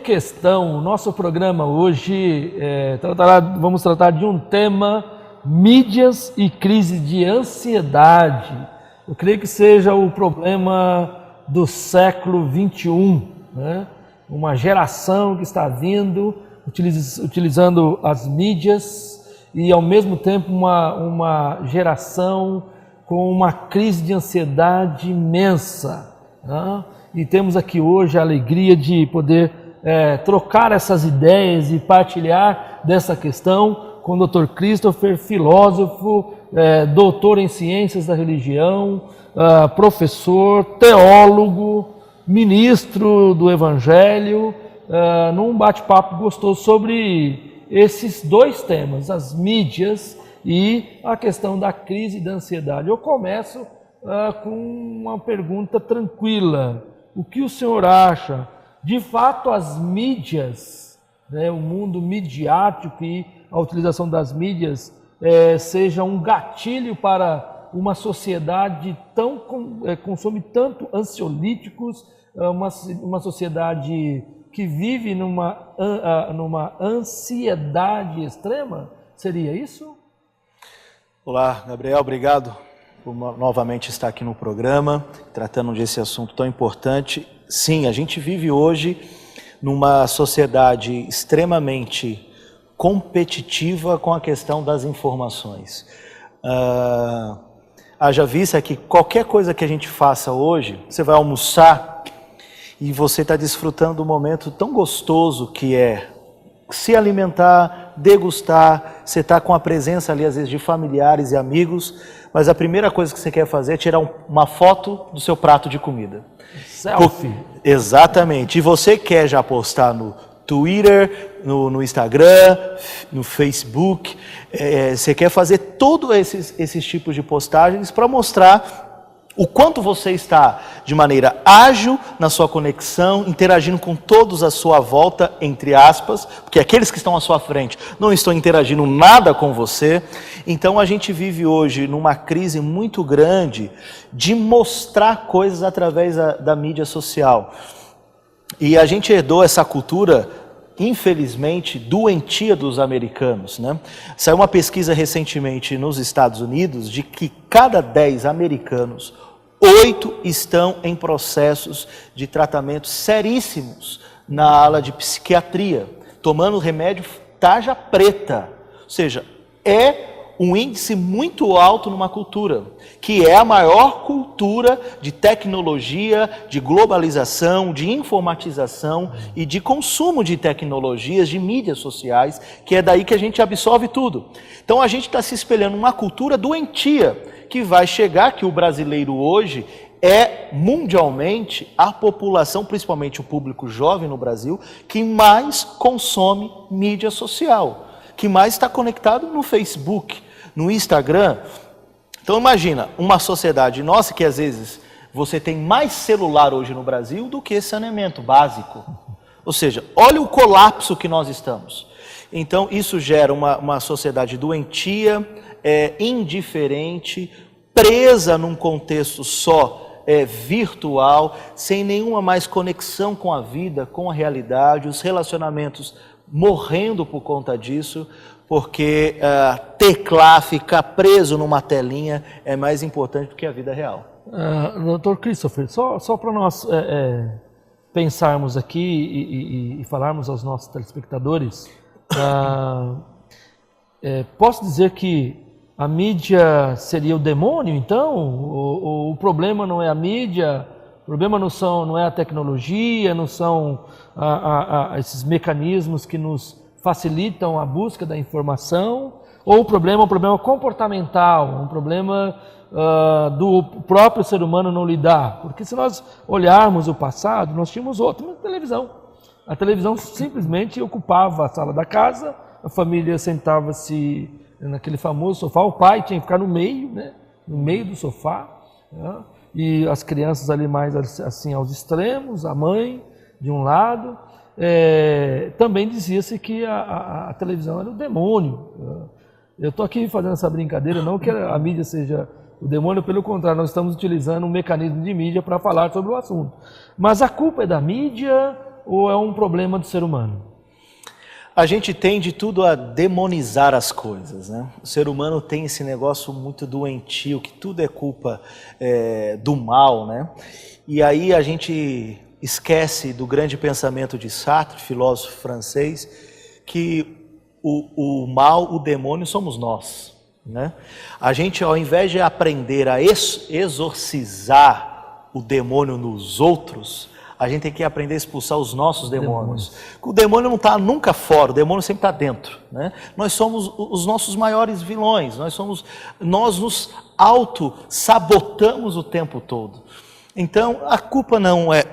questão, o nosso programa hoje, vamos tratar de um tema, mídias e crise de ansiedade. Eu creio que seja o problema do século XXI, né? Uma geração que está vindo, utilizando as mídias e ao mesmo tempo uma geração com uma crise de ansiedade imensa, né? E temos aqui hoje a alegria de poder trocar essas ideias e partilhar dessa questão com o Dr. Christopher, filósofo, doutor em ciências da religião, professor, teólogo, ministro do Evangelho, num bate-papo gostoso sobre esses dois temas, as mídias e a questão da crise da ansiedade. Eu começo com uma pergunta tranquila. O que o senhor acha? De fato, as mídias, né, o mundo midiático e a utilização das mídias seja um gatilho para uma sociedade consome tanto ansiolíticos, uma sociedade que vive numa ansiedade extrema? Seria isso? Olá, Gabriel, obrigado por novamente estar aqui no programa, tratando desse assunto tão importante. Sim, a gente vive hoje numa sociedade extremamente competitiva com a questão das informações. Haja vista que qualquer coisa que a gente faça hoje, você vai almoçar e você está desfrutando do momento tão gostoso que é se alimentar, degustar, você está com a presença ali às vezes de familiares e amigos, mas a primeira coisa que você quer fazer é tirar uma foto do seu prato de comida. Selfie. Exatamente. E você quer já postar no Twitter, no Instagram, no Facebook, você quer fazer todos esses tipos de postagens para mostrar o quanto você está de maneira ágil na sua conexão, interagindo com todos à sua volta, entre aspas, porque aqueles que estão à sua frente não estão interagindo nada com você. Então a gente vive hoje numa crise muito grande de mostrar coisas através da mídia social. E a gente herdou essa cultura, infelizmente, doentia dos americanos, né? Saiu uma pesquisa recentemente nos Estados Unidos de que cada 10 americanos, 8 estão em processos de tratamentos seríssimos na ala de psiquiatria, tomando remédio tarja preta. Ou seja, é um índice muito alto numa cultura, que é a maior cultura de tecnologia, de globalização, de informatização e de consumo de tecnologias, de mídias sociais, que é daí que a gente absorve tudo. Então a gente está se espelhando numa cultura doentia, que vai chegar que o brasileiro hoje é mundialmente a população, principalmente o público jovem no Brasil, que mais consome mídia social, que mais está conectado no Facebook, no Instagram. Então imagina, uma sociedade nossa que às vezes você tem mais celular hoje no Brasil do que saneamento básico. Ou seja, olha o colapso que nós estamos. Então isso gera uma sociedade doentia, indiferente, presa num contexto só virtual, sem nenhuma mais conexão com a vida, com a realidade, os relacionamentos morrendo por conta disso, porque teclar, ficar preso numa telinha é mais importante do que a vida real. Dr. Christopher, só para nós pensarmos aqui e falarmos aos nossos telespectadores, posso dizer que a mídia seria o demônio, então? O problema não é a mídia, o problema não é a tecnologia, não são esses mecanismos que nos facilitam a busca da informação, ou o problema é um problema comportamental, um problema do próprio ser humano não lidar. Porque se nós olharmos o passado, nós tínhamos outra televisão. A televisão simplesmente ocupava a sala da casa, a família sentava-se naquele famoso sofá, o pai tinha que ficar no meio, né? No meio do sofá, né? E as crianças ali mais assim aos extremos, a mãe de um lado. Também dizia-se que a televisão era o demônio. Eu estou aqui fazendo essa brincadeira, não que a mídia seja o demônio, pelo contrário, nós estamos utilizando um mecanismo de mídia para falar sobre o assunto. Mas a culpa é da mídia ou é um problema do ser humano? A gente tem de tudo a demonizar as coisas, né? O ser humano tem esse negócio muito doentio, que tudo é culpa do mal, né? E aí a gente esquece do grande pensamento de Sartre, filósofo francês, que o mal, o demônio somos nós, né? A gente, ao invés de aprender a exorcizar o demônio nos outros, a gente tem que aprender a expulsar os nossos demônios. O demônio não está nunca fora, o demônio sempre está dentro, né? Nós somos os nossos maiores vilões, nós nos auto-sabotamos o tempo todo. Então, a culpa não é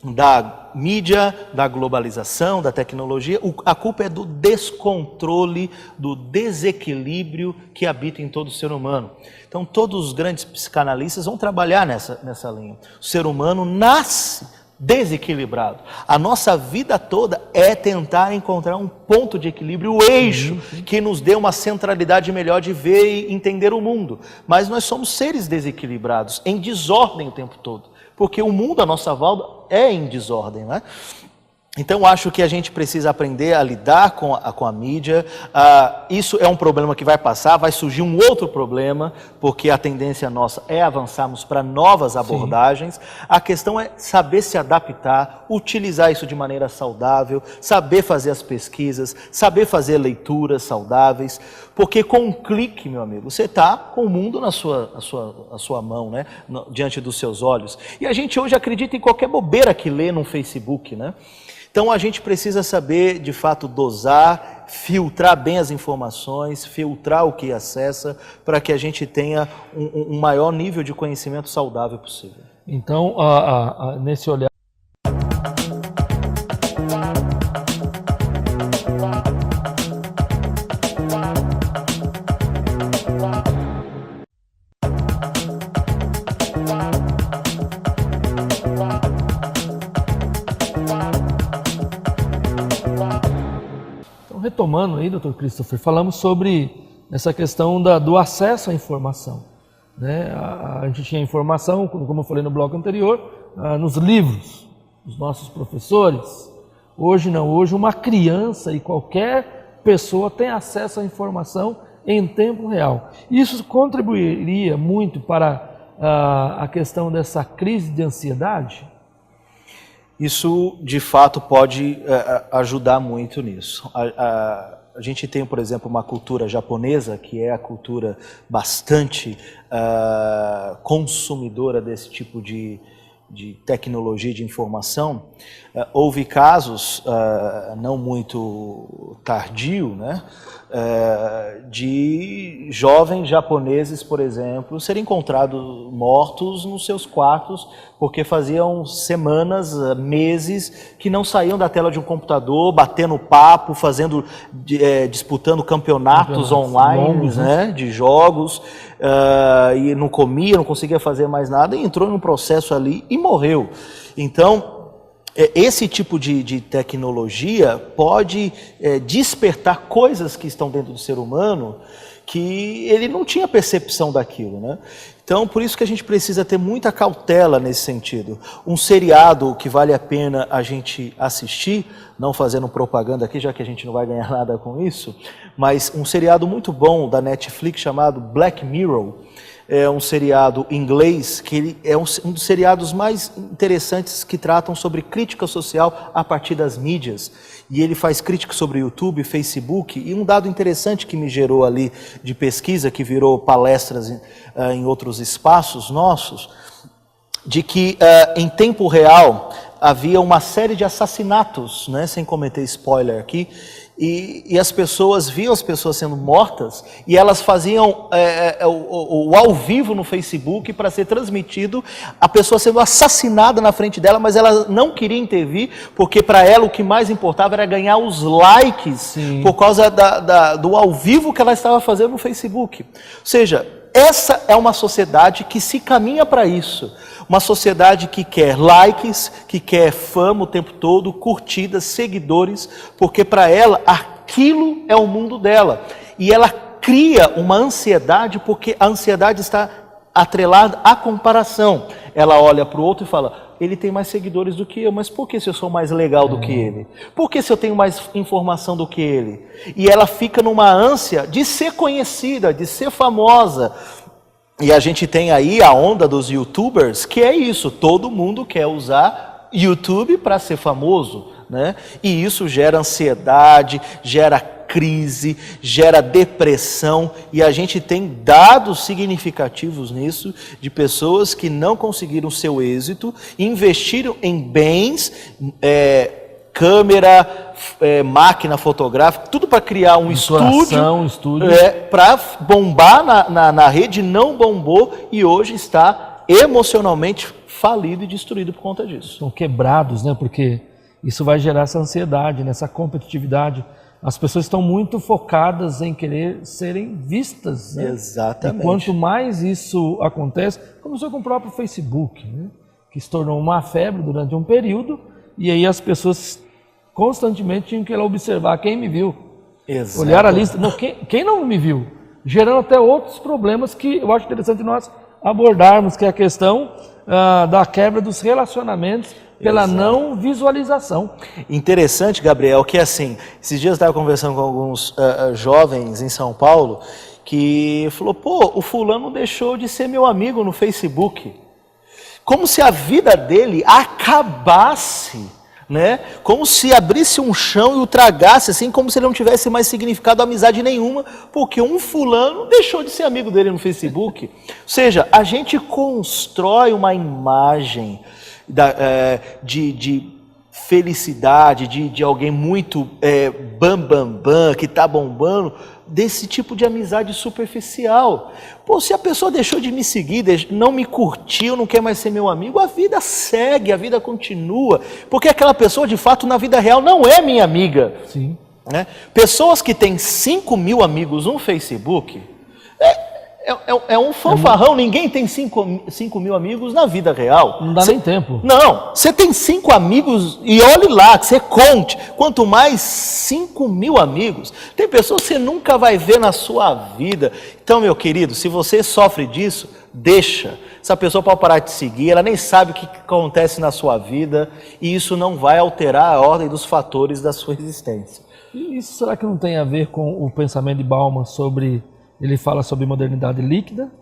da mídia, da globalização, da tecnologia, a culpa é do descontrole, do desequilíbrio que habita em todo ser humano. Então, todos os grandes psicanalistas vão trabalhar nessa linha. O ser humano nasce desequilibrado. A nossa vida toda é tentar encontrar um ponto de equilíbrio, o eixo que nos dê uma centralidade melhor de ver e entender o mundo. Mas nós somos seres desequilibrados, em desordem o tempo todo. Porque o mundo à nossa volta é em desordem, né? Então, acho que a gente precisa aprender a lidar com a mídia. Isso é um problema que vai passar, vai surgir um outro problema, porque a tendência nossa é avançarmos para novas abordagens. Sim. A questão é saber se adaptar, utilizar isso de maneira saudável, saber fazer as pesquisas, saber fazer leituras saudáveis, porque com um clique, meu amigo, você está com o mundo na sua mão, né? Diante dos seus olhos. E a gente hoje acredita em qualquer bobeira que lê no Facebook, né? Então a gente precisa saber, de fato, dosar, filtrar bem as informações, filtrar o que acessa, para que a gente tenha um maior nível de conhecimento saudável possível. Então, nesse olhar... Retomando aí, Dr. Christopher, falamos sobre essa questão do acesso à informação, né? A gente tinha informação, como eu falei no bloco anterior, nos livros dos nossos professores. Hoje não, hoje uma criança e qualquer pessoa tem acesso à informação em tempo real. Isso contribuiria muito para a questão dessa crise de ansiedade? Isso, de fato, pode ajudar muito nisso. A gente tem, por exemplo, uma cultura japonesa, que é a cultura bastante consumidora desse tipo de tecnologia de informação. Houve casos, não muito tardio, né, de jovens japoneses, por exemplo, serem encontrados mortos nos seus quartos, porque faziam semanas, meses, que não saíam da tela de um computador, batendo papo, disputando campeonatos online, longos, né, de jogos, e não comia, não conseguia fazer mais nada, e entrou num processo ali e morreu. Então, esse tipo de tecnologia pode despertar coisas que estão dentro do ser humano que ele não tinha percepção daquilo, né? Então, por isso que a gente precisa ter muita cautela nesse sentido. Um seriado que vale a pena a gente assistir, não fazendo propaganda aqui, já que a gente não vai ganhar nada com isso, mas um seriado muito bom da Netflix chamado Black Mirror. É um seriado inglês, que ele é um dos seriados mais interessantes que tratam sobre crítica social a partir das mídias. E ele faz crítica sobre YouTube, Facebook, e um dado interessante que me gerou ali de pesquisa, que virou palestras em outros espaços nossos, de que em tempo real havia uma série de assassinatos, né, sem cometer spoiler aqui, e as pessoas viam as pessoas sendo mortas e elas faziam o ao vivo no Facebook para ser transmitido, a pessoa sendo assassinada na frente dela, mas ela não queria intervir, porque para ela o que mais importava era ganhar os likes. Sim. Por causa do ao vivo que ela estava fazendo no Facebook. Ou seja, essa é uma sociedade que se caminha para isso. Uma sociedade que quer likes, que quer fama o tempo todo, curtidas, seguidores, porque para ela aquilo é o mundo dela. E ela cria uma ansiedade, porque a ansiedade está atrelada à comparação. ela olha para o outro e fala, ele tem mais seguidores do que eu, mas por que se eu sou mais legal do que ele? Por que se eu tenho mais informação do que ele? E ela fica numa ânsia de ser conhecida, de ser famosa. E a gente tem aí a onda dos YouTubers, que é isso, todo mundo quer usar YouTube para ser famoso, né? E isso gera ansiedade, gera crise, gera depressão, e a gente tem dados significativos nisso, de pessoas que não conseguiram seu êxito, investiram em bens, câmera, máquina fotográfica, tudo para criar um estúdio. Para bombar na rede, não bombou, e hoje está emocionalmente falido e destruído por conta disso. Estão quebrados, né? Porque isso vai gerar essa ansiedade, né? Essa competitividade. As pessoas estão muito focadas em querer serem vistas, né? Exatamente. E quanto mais isso acontece, começou com o próprio Facebook, né? Que se tornou uma febre durante um período, e aí as pessoas constantemente tinham que ir lá observar quem me viu. Exato. Olhar a lista, não, quem não me viu, gerando até outros problemas que eu acho interessante nós abordarmos, que é a questão da quebra dos relacionamentos pela não visualização. Interessante, Gabriel, que assim, esses dias eu estava conversando com alguns jovens em São Paulo, que falou, pô, o fulano deixou de ser meu amigo no Facebook. Como se a vida dele acabasse, né? Como se abrisse um chão e o tragasse, assim, como se ele não tivesse mais significado, amizade nenhuma, porque um fulano deixou de ser amigo dele no Facebook. Ou seja, a gente constrói uma imagem de felicidade, de alguém muito bam, que está bombando, desse tipo de amizade superficial. Pô, se a pessoa deixou de me seguir, não me curtiu, não quer mais ser meu amigo, a vida segue, a vida continua, porque aquela pessoa, de fato, na vida real, não é minha amiga. Sim. Né? Pessoas que têm 5 mil amigos no Facebook, é um fanfarrão, ninguém tem 5 mil amigos na vida real. Não dá nem tempo. Não, você tem 5 amigos e olhe lá, que você conte, quanto mais 5 mil amigos, tem pessoas que você nunca vai ver na sua vida. Então, meu querido, se você sofre disso, deixa. Essa pessoa pode parar de seguir, ela nem sabe o que acontece na sua vida, e isso não vai alterar a ordem dos fatores da sua existência. E isso será que não tem a ver com o pensamento de Bauman sobre... Ele fala sobre modernidade líquida,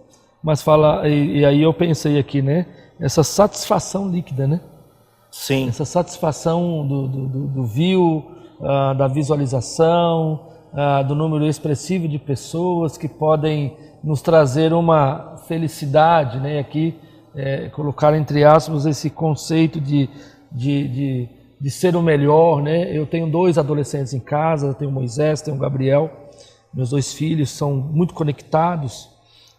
mas fala, e aí eu pensei aqui, né? Essa satisfação líquida, né? Sim. Essa satisfação do view, da visualização, do número expressivo de pessoas que podem nos trazer uma felicidade, né? Aqui, colocar entre aspas esse conceito de ser o melhor, né? Eu tenho 2 adolescentes em casa, eu tenho o Moisés, tenho o Gabriel. Meus 2 filhos são muito conectados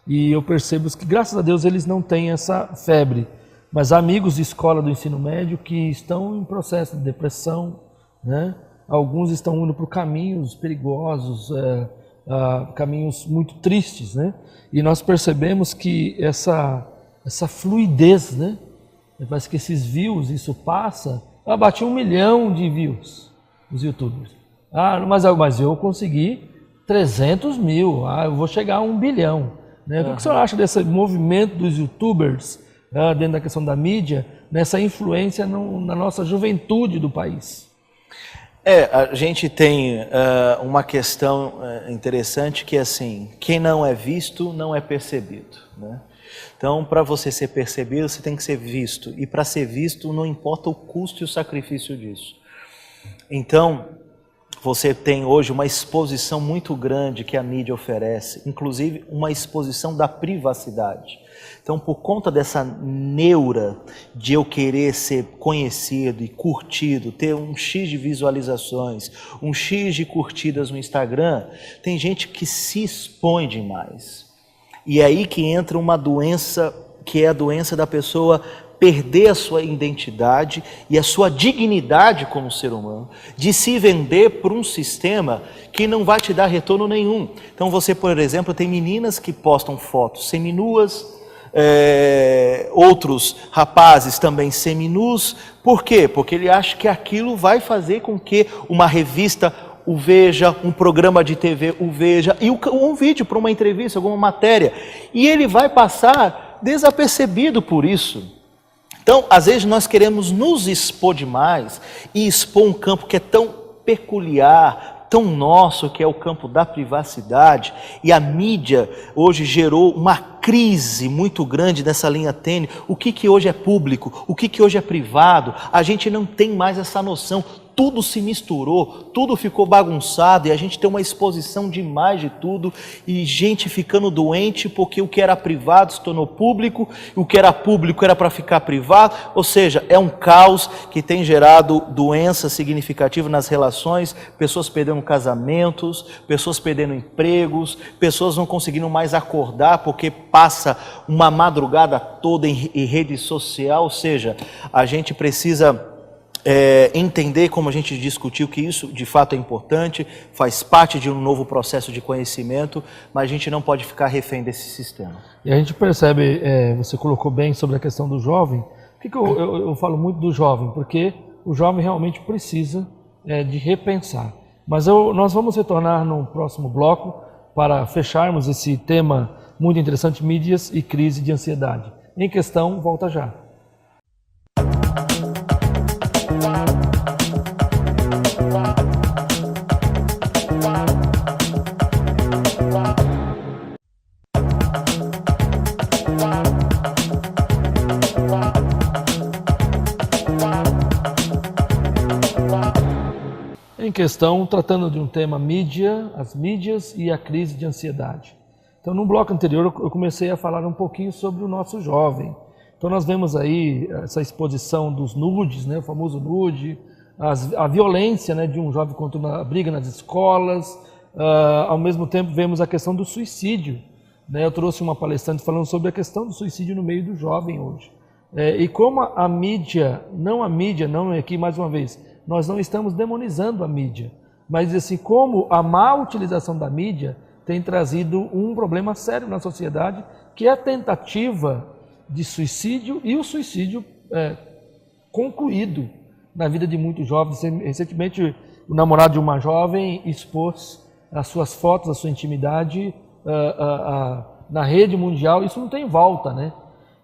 e eu percebo que, graças a Deus, eles não têm essa febre. Mas amigos de escola do ensino médio que estão em processo de depressão, né? Alguns estão indo por caminhos perigosos, caminhos muito tristes, né? E nós percebemos que essa fluidez, né? Parece que esses views, isso passa... bati 1 milhão de views, os youtubers. Mas eu consegui 300 mil, eu vou chegar a 1 bilhão. Né? O que o senhor acha desse movimento dos youtubers, dentro da questão da mídia, nessa influência na nossa juventude do país? A gente tem uma questão interessante que é assim, quem não é visto não é percebido, né? Então, para você ser percebido, você tem que ser visto, e para ser visto não importa o custo e o sacrifício disso. Então, você tem hoje uma exposição muito grande que a mídia oferece, inclusive uma exposição da privacidade. Então, por conta dessa neura de eu querer ser conhecido e curtido, ter um X de visualizações, um X de curtidas no Instagram, tem gente que se expõe demais. E é aí que entra uma doença, que é a doença da pessoa perder a sua identidade e a sua dignidade como ser humano, de se vender por um sistema que não vai te dar retorno nenhum. Então você, por exemplo, tem meninas que postam fotos seminuas, outros rapazes também seminus. Por quê? Porque ele acha que aquilo vai fazer com que uma revista o veja, um programa de TV o veja, e um vídeo para uma entrevista, alguma matéria, e ele vai passar desapercebido por isso. Então, às vezes nós queremos nos expor demais e expor um campo que é tão peculiar, tão nosso, que é o campo da privacidade, e a mídia hoje gerou uma crise muito grande nessa linha tênue. O que hoje é público, o que hoje é privado, a gente não tem mais essa noção. Tudo se misturou, tudo ficou bagunçado e a gente tem uma exposição demais de tudo e gente ficando doente porque o que era privado se tornou público, o que era público era para ficar privado, ou seja, é um caos que tem gerado doenças significativas nas relações, pessoas perdendo casamentos, pessoas perdendo empregos, pessoas não conseguindo mais acordar porque passa uma madrugada toda em rede social, ou seja, a gente precisa entender, como a gente discutiu, que isso de fato é importante, faz parte de um novo processo de conhecimento, mas a gente não pode ficar refém desse sistema. E a gente percebe, você colocou bem sobre a questão do jovem. Por que eu falo muito do jovem? Porque o jovem realmente precisa de repensar. Mas nós vamos retornar no próximo bloco para fecharmos esse tema muito interessante, mídias e crise de ansiedade. Em Questão, volta já. Em Questão, tratando de um tema mídia, as mídias e a crise de ansiedade. Então, no bloco anterior, eu comecei a falar um pouquinho sobre o nosso jovem. Então, nós vemos aí essa exposição dos nudes, né, o famoso nude, a violência, né, de um jovem contra uma briga nas escolas. Ao mesmo tempo, vemos a questão do suicídio. Né? Eu trouxe uma palestrante falando sobre a questão do suicídio no meio do jovem hoje. E como a mídia, não aqui mais uma vez, nós não estamos demonizando a mídia, mas assim, como a má utilização da mídia tem trazido um problema sério na sociedade, que é a tentativa de suicídio e o suicídio concluído na vida de muitos jovens. Recentemente, o namorado de uma jovem expôs as suas fotos, a sua intimidade na rede mundial. Isso não tem volta, né?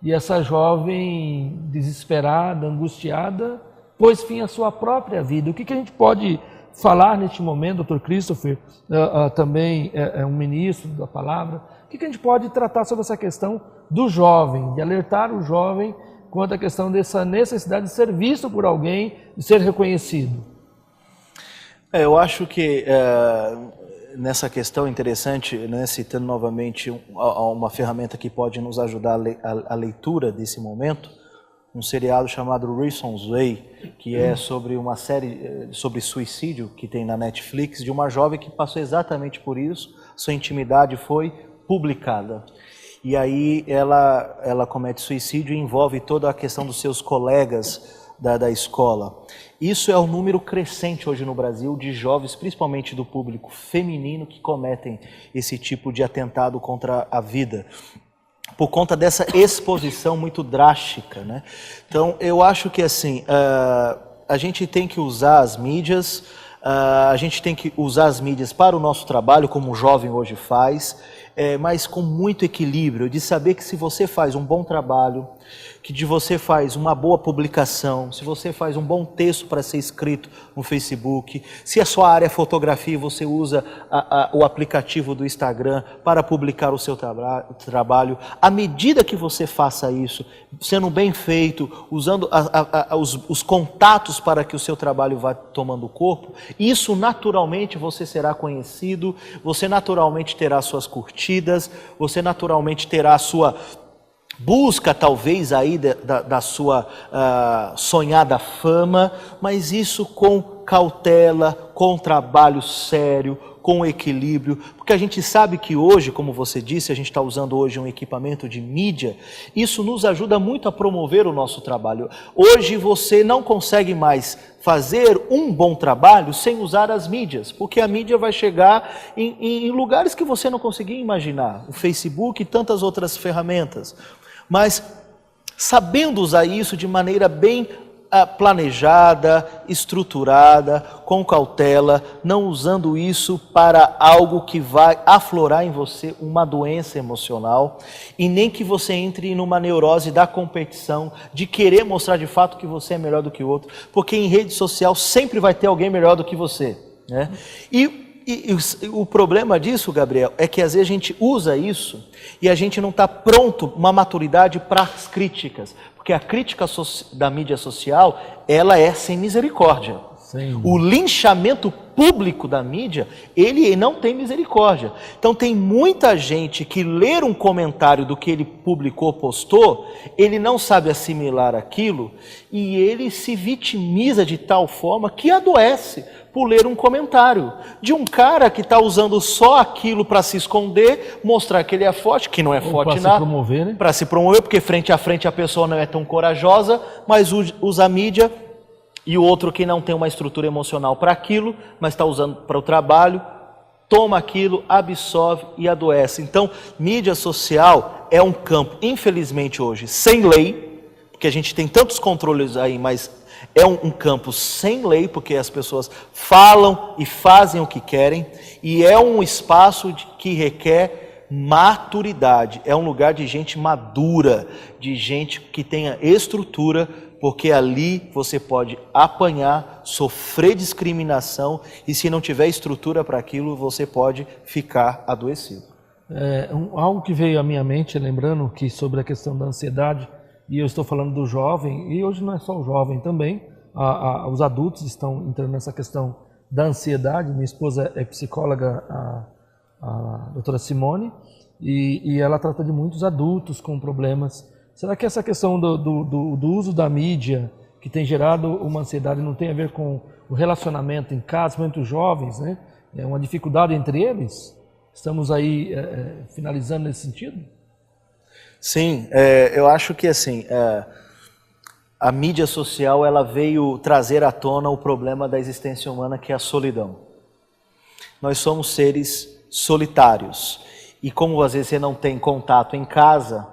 E essa jovem desesperada, angustiada, pôs fim à sua própria vida. O que a gente pode falar neste momento, Dr. Christopher, também é um ministro da palavra, o que a gente pode tratar sobre essa questão do jovem, de alertar o jovem quanto à questão dessa necessidade de ser visto por alguém, de ser reconhecido? Eu acho que nessa questão interessante, né, citando novamente uma ferramenta que pode nos ajudar a leitura desse momento, um seriado chamado Reason's Way, que é sobre uma série sobre suicídio que tem na Netflix, de uma jovem que passou exatamente por isso, sua intimidade foi publicada. E aí ela comete suicídio e envolve toda a questão dos seus colegas da escola. Isso é um número crescente hoje no Brasil de jovens, principalmente do público feminino, que cometem esse tipo de atentado contra a vida, por conta dessa exposição muito drástica, né? Então, eu acho que assim, a gente tem que usar as mídias, para o nosso trabalho, como o jovem hoje faz, mas com muito equilíbrio, de saber que se você faz um bom trabalho, que você faz uma boa publicação, se você faz um bom texto para ser escrito no Facebook, se a sua área é fotografia, você usa o aplicativo do Instagram para publicar o seu trabalho, à medida que você faça isso, sendo bem feito, usando os contatos para que o seu trabalho vá tomando corpo, isso naturalmente você será conhecido, você naturalmente terá suas curtidas, você naturalmente terá a sua busca talvez aí da sua sonhada fama, mas isso com cautela, com trabalho sério, com equilíbrio, porque a gente sabe que hoje, como você disse, a gente está usando hoje um equipamento de mídia, isso nos ajuda muito a promover o nosso trabalho. Hoje você não consegue mais fazer um bom trabalho sem usar as mídias, porque a mídia vai chegar em lugares que você não conseguia imaginar, o Facebook e tantas outras ferramentas. Mas sabendo usar isso de maneira bem planejada, estruturada, com cautela, não usando isso para algo que vai aflorar em você uma doença emocional e nem que você entre numa neurose da competição, de querer mostrar de fato que você é melhor do que o outro, porque em rede social sempre vai ter alguém melhor do que você, né? E o problema disso, Gabriel, é que às vezes a gente usa isso e a gente não está pronto, uma maturidade para as críticas. Porque a crítica da mídia social, ela é sem misericórdia. Sim. O linchamento público da mídia, ele não tem misericórdia. Então tem muita gente que ler um comentário do que ele publicou, postou, ele não sabe assimilar aquilo e ele se vitimiza de tal forma que adoece por ler um comentário de um cara que está usando só aquilo para se esconder, mostrar que ele é forte, que não é forte nada. Para se promover, né? Para se promover, porque frente a frente a pessoa não é tão corajosa, mas usa a mídia, e o outro que não tem uma estrutura emocional para aquilo, mas está usando para o trabalho, toma aquilo, absorve e adoece. Então, mídia social é um campo, infelizmente hoje, sem lei, porque a gente tem tantos controles aí, mas é um campo sem lei, porque as pessoas falam e fazem o que querem, e é um espaço que requer maturidade, é um lugar de gente madura, de gente que tenha estrutura, porque ali você pode apanhar, sofrer discriminação, e se não tiver estrutura para aquilo, você pode ficar adoecido. Algo que veio à minha mente, lembrando que sobre a questão da ansiedade, e eu estou falando do jovem, e hoje não é só o jovem também, os adultos estão entrando nessa questão da ansiedade. Minha esposa é psicóloga, a doutora Simone, e ela trata de muitos adultos com problemas. Será que essa questão do uso da mídia, que tem gerado uma ansiedade, não tem a ver com o relacionamento em casa, entre os jovens, né? É uma dificuldade entre eles? Estamos aí finalizando nesse sentido? Sim, eu acho que assim, a mídia social ela veio trazer à tona o problema da existência humana, que é a solidão. Nós somos seres solitários e como às vezes você não tem contato em casa,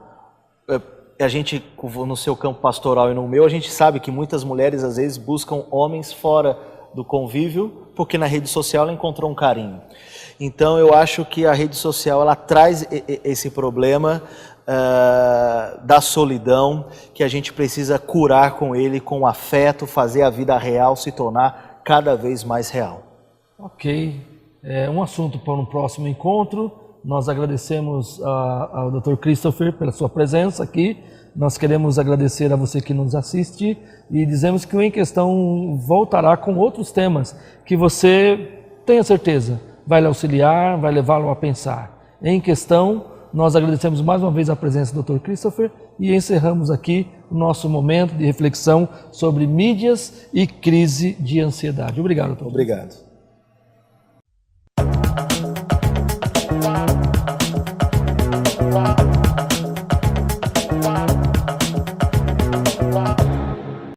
a gente, no seu campo pastoral e no meu, a gente sabe que muitas mulheres às vezes buscam homens fora do convívio, porque na rede social ela encontrou um carinho. Então eu acho que a rede social ela traz esse problema da solidão, que a gente precisa curar com ele, com afeto, fazer a vida real se tornar cada vez mais real. Ok, é um assunto para um próximo encontro. Nós agradecemos ao Dr. Christopher pela sua presença aqui. Nós queremos agradecer a você que nos assiste e dizemos que o Em Questão voltará com outros temas que você tenha certeza vai lhe auxiliar, vai levá-lo a pensar. Em Questão, nós agradecemos mais uma vez a presença do Dr. Christopher e encerramos aqui o nosso momento de reflexão sobre mídias e crise de ansiedade. Obrigado, doutor. Obrigado.